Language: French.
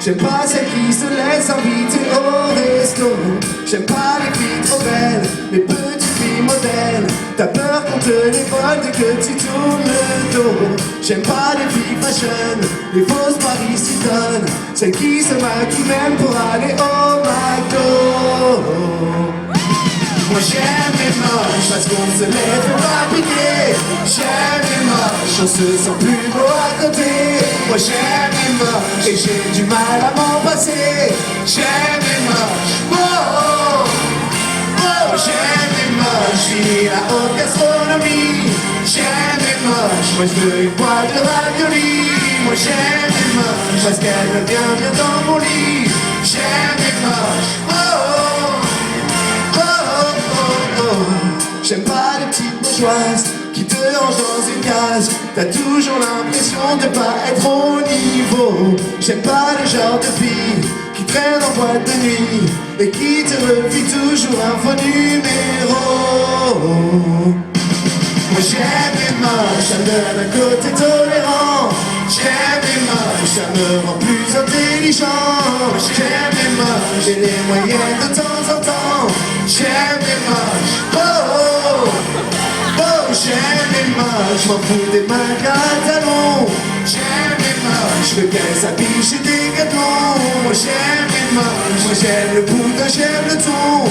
J'aime pas celles qui se laissent inviter au resto. J'aime pas les filles trop belles, les petites filles modèles. T'as peur qu'on te les vole dès que tu tournes le dos. J'aime pas les filles fashion, les fausses parisiennes, celles qui se maquillent même pour aller au McDo. Moi j'aime les moches parce qu'on se les fait fabriquer. J'aime les moches, on se sent plus beau à côté. Moi j'aime les moches et j'ai du mal à m'en passer. J'aime les moches, oh oh oh. J'aime les moches, j'ai la haute gastronomie. J'aime les moches, moi je veux une boîte de ravioli. Moi j'aime les moches parce qu'elle me vient bien dans mon lit. J'aime les moches, oh oh. J'aime pas les petites bourgeoises qui te rangent dans une case. T'as toujours l'impression de pas être au niveau. J'aime pas le genre de fille qui traîne en boîte de nuit et qui te refile toujours un faux numéro. Moi j'aime les moches, ça me donne un côté tolérant. J'aime les moches, ça me rend plus intelligent. J'aime les moches, j'ai les moyennes de temps en temps. J'aime les moches, oh oh oh. J'aime les moches, j'm'en fous des mangas à talons. J'aime les moches, je veux qu'elles s'habillent chez Decathlon. Moi j'aime les moches, moi j'aime le boudin, j'aime le ton.